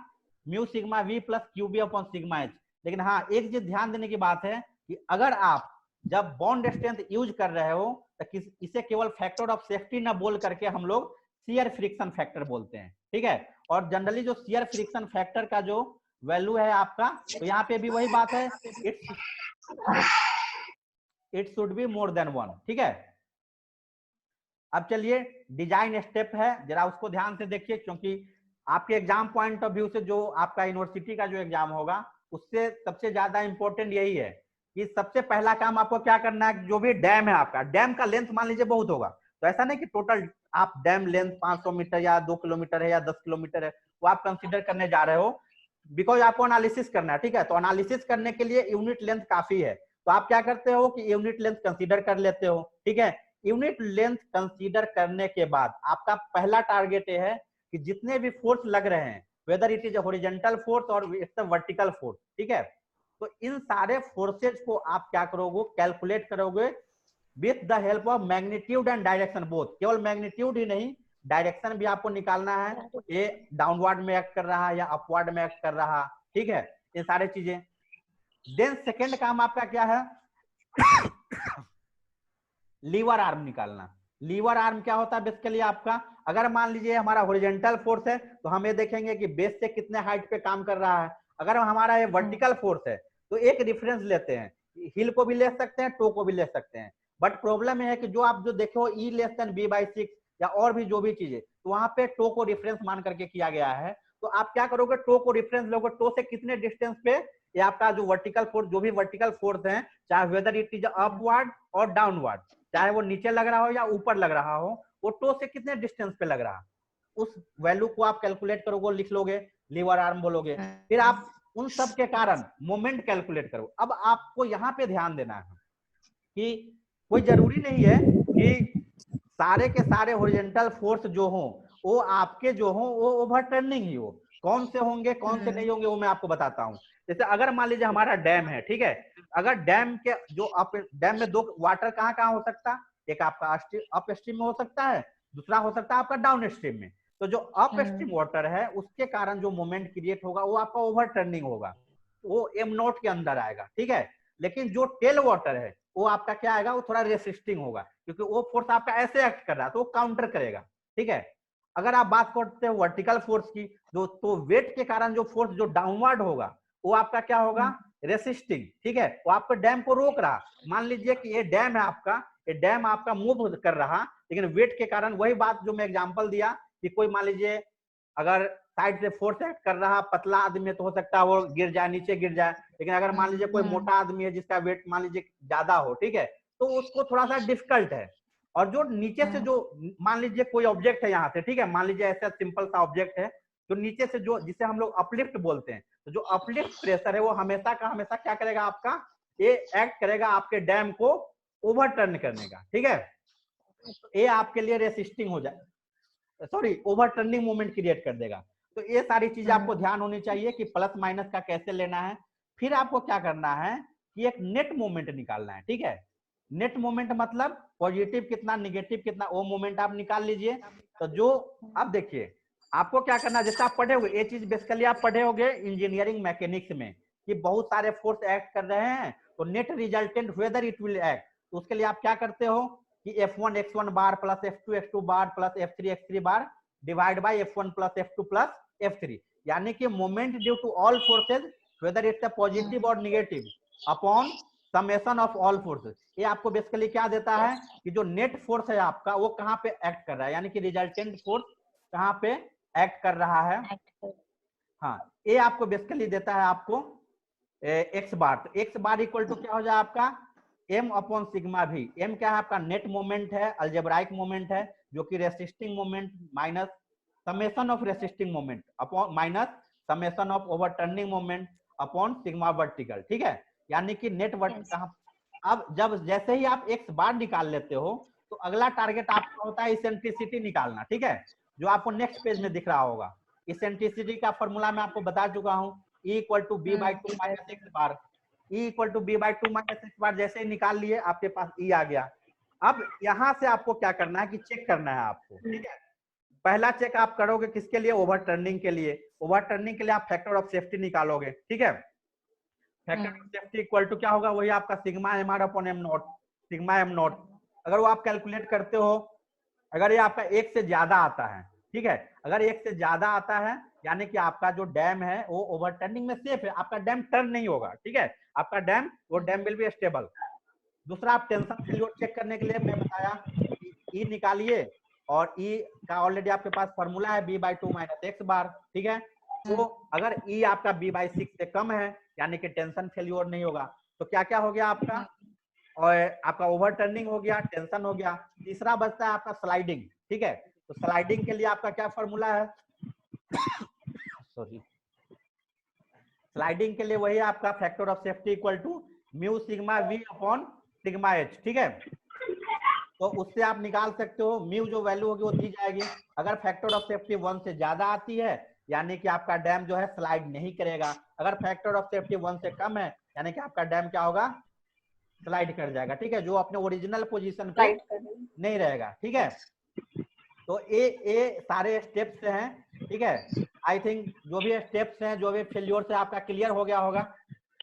mu sigma V plus QB upon sigma H। लेकिन हाँ, एक चीज ध्यान देने की बात है कि अगर आप जब बॉन्ड स्ट्रेंथ यूज कर रहे हो तो इसे केवल फैक्टर ऑफ सेफ्टी ना बोल करके हम लोग शियर फ्रिक्शन फैक्टर बोलते हैं। ठीक है, और जनरली जो शियर फ्रिक्शन फैक्टर का जो वैल्यू है आपका, तो यहाँ पे भी वही बात है, it should be more than 1। ठीक है, अब चलिए डिजाइन स्टेप है, जरा उसको ध्यान से देखिए, क्योंकि आपके एग्जाम पॉइंट ऑफ व्यू से जो आपका यूनिवर्सिटी का जो एग्जाम होगा उससे सबसे ज्यादा इंपॉर्टेंट यही है कि सबसे पहला काम आपको क्या करना है, जो भी डैम है आपका, डैम का लेंथ मान लीजिए बहुत होगा, तो ऐसा नहीं कि टोटल आप डैम लेंथ 500 मीटर या 2 किलोमीटर है या 10 किलोमीटर है, वो आप कंसीडर करने जा रहे हो, बिकॉज आपको एनालिसिस करना है। ठीक है, तो एनालिसिस करने के लिए यूनिट लेंथ काफी है, तो आप क्या करते हो कि यूनिट लेंथ कंसीडर कर लेते हो। ठीक है, यूनिट लेंथ कंसीडर करने के बाद आपका पहला टारगेट ये है कि जितने भी फोर्स लग रहे हैं, whether it is a horizontal force और इट्स अ वर्टिकल फोर्स, ठीक है, तो इन सारे फोर्सेज को आप क्या करोगे, कैलकुलेट करोगे with the help of magnitude and direction both. केवल मैग्नीट्यूड ही नहीं, डायरेक्शन भी आपको निकालना है, ये डाउनवर्ड में एक्ट कर रहा है या अपवर्ड में एक्ट कर रहा। ठीक है, ये सारे चीजें। देन सेकेंड काम आपका क्या है, लीवर आर्म निकालना। लीवर आर्म क्या होता है बेसिकली आपका, अगर मान लीजिए हमारा हॉरिजॉन्टल फोर्स है तो हम ये देखेंगे कि बेस से कितने हाइट पे काम कर रहा है। अगर हमारा ये वर्टिकल फोर्स है तो एक रिफरेंस लेते हैं, हिल को भी ले सकते हैं, टो को भी ले सकते हैं, बट प्रॉब्लम यह है कि जो आप जो देखो E लेस देन B/6 या और भी जो भी चीजें, तो वहां पे टो को रेफरेंस मान करके किया गया है। तो आप क्या करोगे, टो को रेफरेंस लोगे, टो से कितने डिस्टेंस पे ये आपका जो वर्टिकल फोर्स, जो भी वर्टिकल फोर्स है, चाहे वेदर इट इज अपवर्ड और डाउनवर्ड, चाहे वो नीचे लग रहा हो या ऊपर लग रहा हो, वो टो से कितने डिस्टेंस पे लग रहा है, उस वैल्यू को आप कैलकुलेट करोगे, लिख लोगे, लीवर आर्म बोलोगे। फिर आप उन सब के कारण मोमेंट कैलकुलेट करो। अब आपको यहाँ पे ध्यान देना है कि कोई जरूरी नहीं है कि सारे के सारे हॉरिजॉन्टल फोर्स जो हो वो आपके जो हो वो ओवरटर्निंग ही हो, कौन से होंगे कौन से नहीं होंगे वो मैं आपको बताता हूँ। जैसे अगर मान लीजिए हमारा डैम है, ठीक है, अगर डैम के जो डैम में दो वाटर कहाँ हो सकता है, एक आपका अप स्ट्रीम में हो सकता है, दूसरा हो सकता है आपका डाउन स्ट्रीम में। तो जो अप स्ट्रीम वाटर है उसके कारण जो मोमेंट क्रिएट होगा वो आपका ओवरटर्निंग होगा, वो m0 के अंदर आएगा। ठीक है, लेकिन जो टेल वाटर है वो आपका क्या आएगा, वो थोड़ा रेसिस्टिंग होगा, क्योंकि वो फोर्स आपका ऐसे एक्ट कर रहा है तो वो काउंटर करेगा। ठीक है, अगर आप बात करते हो वर्टिकल फोर्स की, जो तो वेट के कारण जो फोर्स जो डाउनवर्ड होगा वो आपका क्या होगा, रेसिस्टिंग, ठीक है, वो आपको डैम को रोक रहा। मान लीजिए कि ये डैम है आपका, ये डैम आपका मूव कर रहा, लेकिन वेट के कारण, वही बात जो मैं एग्जांपल दिया कि कोई मान लीजिए अगर साइड से फोर्स एक्ट कर रहा, पतला आदमी तो हो सकता है वो गिर जाए, नीचे गिर जाए, लेकिन अगर मान लीजिए कोई मोटा आदमी है जिसका वेट मान लीजिए ज्यादा हो, ठीक है, तो उसको थोड़ा सा डिफिकल्ट है। और जो नीचे से जो मान लीजिए कोई ऑब्जेक्ट है यहाँ से, ठीक है, मान लीजिए ऐसा सिंपल सा ऑब्जेक्ट है, तो नीचे से जो, जिसे हम लोग अपलिफ्ट बोलते हैं, तो जो अपलिफ्ट प्रेशर है वो हमेशा का हमेशा क्या करेगा, आपका ये एक्ट करेगा आपके डैम को ओवरटर्न करने का, ठीक है। ये आपके लिए रेसिस्टिंग हो जाए, सॉरी ओवरटर्निंग मोमेंट क्रिएट कर देगा। तो ये सारी चीजें आपको ध्यान होनी चाहिए कि प्लस माइनस का कैसे लेना है। फिर आपको क्या करना है कि एक नेट मोमेंट निकालना है, ठीक है। नेट मोमेंट मतलब पॉजिटिव कितना, निगेटिव कितना, वो मोमेंट आप निकाल लीजिए। तो जो अब देखिए आपको क्या करना है, जैसे आप पढ़े होंगे, ये चीज बेसिकली आप पढ़े होंगे इंजीनियरिंग मैकेनिक्स में कि बहुत सारे फोर्स एक्ट कर रहे हैं, तो net resultant whether it will act, तो उसके लिए आप क्या करते हो कि F1 x1 bar plus F2 x2 bar plus F3 x3 bar divide by F1 plus F2 plus F3, यानी कि moment due to all forces whether it's a positive और negative upon summation of all forces. ये आपको बेसिकली क्या देता है कि जो नेट फोर्स है आपका वो कहाँ पे एक्ट कर रहा है, यानी कि रिजल्टेंट फोर्स कहाँ पे एक्ट कर रहा है। हाँ, ये आपको बेसिकली देता है आपको एक्स बार। तो एक्स बार इक्वल टू क्या हो जाए आपका m अपॉन सिग्मा भी। m क्या है आपका नेट मोमेंट है, अल्जेब्राइक मोमेंट है, जो कि resisting moment minus summation of resisting moment upon minus summation of overturning moment upon sigma vertical, ठीक है, यानी कि नेट वर्ट कहाँ। अब जब जैसे ही आप एक्स बार निकाल लेते हो तो अगला टारगेट आपका होता है इसेंट्रिसिटी निकालना, ठीक है, जो आपको नेक्स्ट पेज में दिख रहा होगा। इसेंट्रिसिटी का फॉर्मूला मैं आपको बता चुका हूँ, E equal to B by two minus X bar. E equal to B by two minus X bar जैसे ही निकाल लिए आपके पास E आ गया। अब यहाँ से आपको क्या करना है कि चेक करना है आपको, ठीक है। पहला चेक आप करोगे किसके लिए, ओवरटर्निंग के लिए। ओवरटर्निंग के लिए आप फैक्टर ऑफ सेफ्टी निकालोगे, ठीक है। Factor of safety equal to क्या होगा, वही आपका sigma M R upon M naught, sigma M naught. अगर वो आप कैलकुलेट करते हो, अगर ये आपका एक से ज्यादा आता है, ठीक है, अगर एक से ज्यादा आता है यानी कि आपका जो डैम है वो ओवरटर्निंग में सेफ है, आपका डैम टर्न नहीं होगा, ठीक है, आपका डैम वो डैम विल बी स्टेबल। दूसरा आप टेंशन फेल्योर चेक करने के लिए मैं बताया ई निकालिए, और ई का ऑलरेडी आपके पास फॉर्मूला है B by two minus X bar, ठीक है। तो अगर ई आपका बी बाई सिक्स से कम है यानी कि टेंशन फेल्योर नहीं होगा। तो क्या क्या हो गया आपका, और आपका ओवरटर्निंग हो गया, टेंशन हो गया। तीसरा बचता है आपका स्लाइडिंग, ठीक है। तो स्लाइडिंग के लिए आपका क्या फॉर्मूला है, सॉरी, स्लाइडिंग के लिए वही आपका factor of safety equal to mu sigma V upon sigma H, ठीक है। तो उससे आप निकाल सकते हो, म्यू जो वैल्यू होगी वो दी जाएगी। अगर फैक्टर ऑफ सेफ्टी 1 से ज्यादा आती है यानी कि आपका डैम जो है स्लाइड नहीं करेगा, अगर फैक्टर ऑफ सेफ्टी 1 से कम है यानी कि आपका डैम क्या होगा, स्लाइड कर जाएगा, ठीक है, जो अपने ओरिजिनल पोजीशन पे नहीं रहेगा, ठीक है। तो ये सारे स्टेप्स हैं, ठीक है। आई थिंक जो भी स्टेप्स हैं, जो भी फेल्योर से आपका क्लियर हो गया होगा।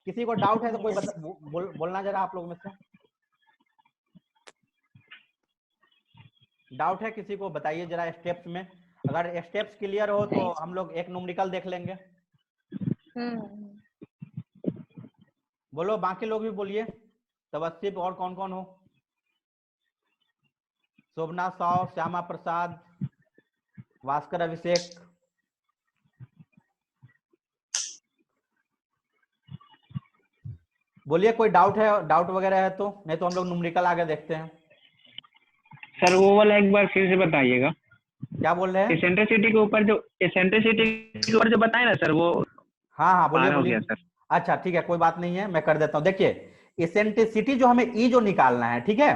किसी को डाउट है तो कोई बोलना जरा आप लोग में से, डाउट है किसी को, बताइए जरा स्टेप्स में। अगर स्टेप्स क्लियर हो तो हम लोग एक न्यूमेरिकल देख लेंगे। बोलो, बाकी लोग भी बोलिए, तबस्सिब और कौन कौन हो, शोभना साव, श्यामा प्रसाद, भास्कर अभिषेक। बोलिए कोई डाउट है, डाउट वगैरह है तो, नहीं तो हम लोग न्यूमेरिकल आगे देखते हैं। सर वो वाला एक बार फिर से बताइएगा। क्या बोल रहे हैं, एसेंट्रिसिटी के ऊपर जो, एसेंट्रिसिटी के ऊपर जो बताए ना सर, वो हाँ बोलिए हो गया सर। अच्छा ठीक है, कोई बात नहीं है, मैं कर देता हूँ। देखिए एसेंट्रिसिटी जो हमें ई जो निकालना है, ठीक है,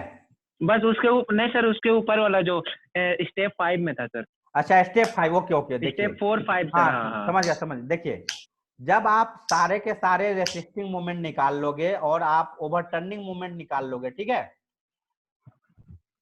बस उसके ऊपर नहीं सर, उसके ऊपर वाला जो स्टेप 5 में था सर। अच्छा स्टेप 5, ओके ओके, देखिए स्टेप 4 5 सर। हाँ समझ गया। देखिए जब आप सारे के सारे रेसिस्टिंग मोमेंट निकाल लोगे और आप ओवरटर्निंग मोमेंट निकाल लोगे, ठीक है,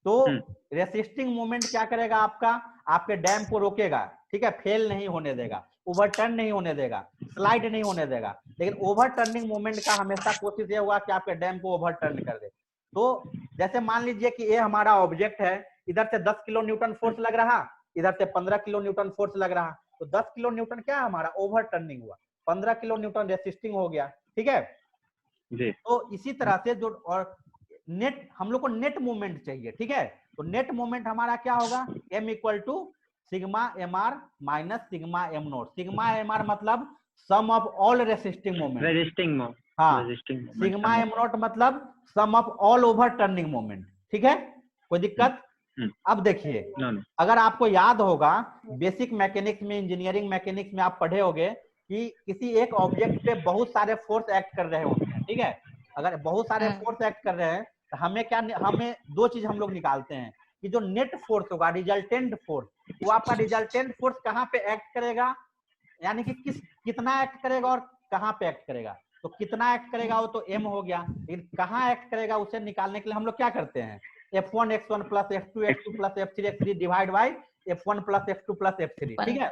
तो रेसिस्टिंग मोमेंट क्या करेगा, आपका आपके डैम को रोकेगा, ठीक है, फेल नहीं होने देगा, ओवरटर्न नहीं होने देगा, स्लाइड नहीं होने देगा। लेकिन ओवरटर्निंग मोमेंट का हमेशा कोशिश ये होगा कि आपके डैम को ओवरटर्न कर दे। तो जैसे मान लीजिए कि ये हमारा ऑब्जेक्ट है, इधर से 10 किलो न्यूटन फोर्स लग रहा, इधर से 15 किलो न्यूटन फोर्स लग रहा, तो 10 किलो न्यूटन क्या है हमारा ओवरटर्निंग हुआ, 15 किलो न्यूटन रेसिस्टिंग हो गया, ठीक है। जी। तो इसी तरह से जो और नेट हम लोग को नेट मोमेंट चाहिए, ठीक है। तो नेट मोमेंट हमारा क्या होगा, m equal to sigma M R minus sigma M naught. Sigma M R मतलब sum of all resisting moment, resisting हाँ। रेजिस्टिंग सिग्मा एम नोट मतलब sum of all over turning moment, ठीक है, कोई दिक्कत। अब देखिए, अगर आपको याद होगा बेसिक मैकेनिक्स में, इंजीनियरिंग मैकेनिक्स में आप पढ़े होंगे कि किसी एक ऑब्जेक्ट पे बहुत सारे फोर्स एक्ट कर रहे होते हैं, ठीक है। अगर बहुत सारे फोर्स एक्ट कर रहे हैं तो हमें दो चीज हम लोग निकालते हैं कि जो नेट फोर्स होगा, रिजल्टेंट फोर्स, वो आपका रिजल्टेंट फोर्स कहाँ पे एक्ट करेगा, यानी कि कितना एक्ट करेगा और कहाँ पे एक्ट करेगा। तो कितना एक्ट करेगा वो तो m हो गया, लेकिन कहाँ एक्ट करेगा उसे निकालने के लिए हम लोग क्या करते हैं, f1 x1 plus f2 x2 plus f3 x3 divide by f1 plus f2 plus f3, ठीक है।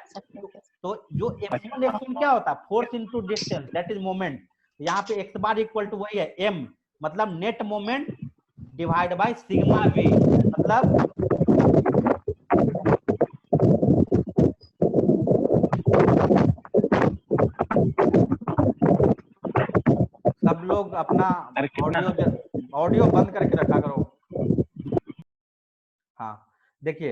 तो जो f1 x1 क्या होता है, force into distance, that is moment. यहाँ पे x बार इक्वल टू वही है m, मतलब net moment divide by sigma v, मतलब सब लोग अपना ऑडियो बंद करके रखा करो। हाँ देखिए,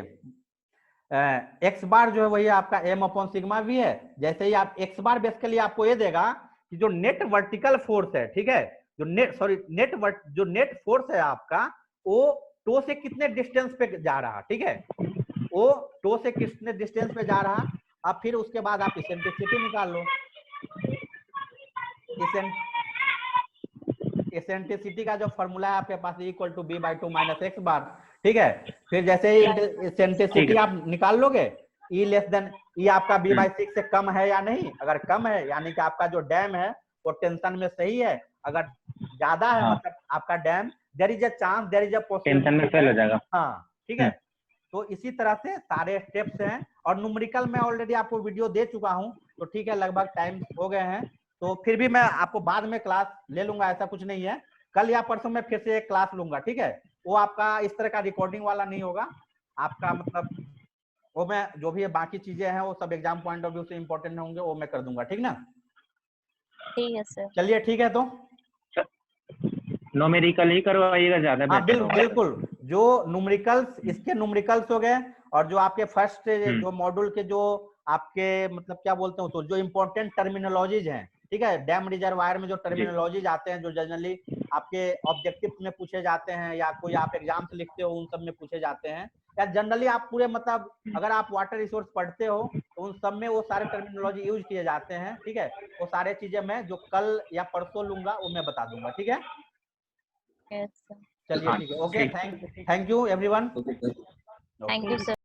एक्स बार जो है वही आपका m अपॉन सिग्मा वी है। जैसे ही आप एक्स बार बेसिकली आपको ये देगा कि जो नेट वर्टिकल फोर्स है, ठीक है, जो नेट फोर्स है आपका, वो टो से कितने डिस्टेंस पे जा रहा, ठीक है, वो टो से कितने डिस्टेंस पे जा रहा। अब फिर उसके बाद आप इसेंट्रिसिटी निकाल लो। इसेंट्रिसिटी का जो फॉर्मूला है आपके पास equal to B by two minus X bar, ठीक है। फिर जैसे ही इसेंट्रिसिटी आप निकाल लोगे, ई लेस देन ई आपका बी बाई सिक्स से कम है या नहीं, अगर कम है यानी कि आपका जो डैम है वो टेंशन में सही है, अगर ज्यादा है मतलब आपका dam there is a chance, there is a possibility tension में फेल हो जाएगा। हाँ ठीक है। तो इसी तरह से सारे स्टेप्स हैं, और न्यूमेरिकल में ऑलरेडी आपको वीडियो दे चुका हूं, तो ठीक है, लगभग टाइम हो गए हैं। तो फिर भी मैं आपको बाद में क्लास ले लूंगा, ऐसा कुछ नहीं है। कल या परसों में फिर से एक क्लास लूंगा, ठीक है। वो आपका इस तरह का रिकॉर्डिंग वाला नहीं होगा आपका, मतलब वो मैं जो भी बाकी चीजें हैं वो सब एग्जाम पॉइंट ऑफ व्यू से इंपॉर्टेंट होंगे, वो मैं कर दूंगा, ठीक ना। ठीक है सर। चलिए ठीक है, तो न्यूमेरिकल ही करवाइएगा, ज्यादा हाँ बेटर होगा। बिल्कुल, जो न्यूमेरिकल्स, इसके न्यूमेरिकल्स हो गए, और जो आपके फर्स्ट जो मॉड्यूल के जो आपके मतलब क्या बोलते हैं, तो जो इम्पोर्टेंट टर्मिनोलॉजीज हैं, ठीक है, डैम रिजर्वायर में जो टर्मिनोलॉजीज आते हैं, जो जनरली आपके ऑब्जेक्टिव में पूछे जाते हैं या कोई आप एग्जाम से लिखते हो उन सब में पूछे जाते हैं, या जनरली आप पूरे मतलब अगर आप वाटर रिसोर्स पढ़ते हो तो उन सब में वो सारे टर्मिनोलॉजी यूज किए जाते हैं, ठीक है। वो सारे चीजें मैं जो कल या परसों लूंगा वो मैं बता दूंगा, ठीक है। Yes sir. चलिए ठीक है, okay, thank you everyone. Thank you sir.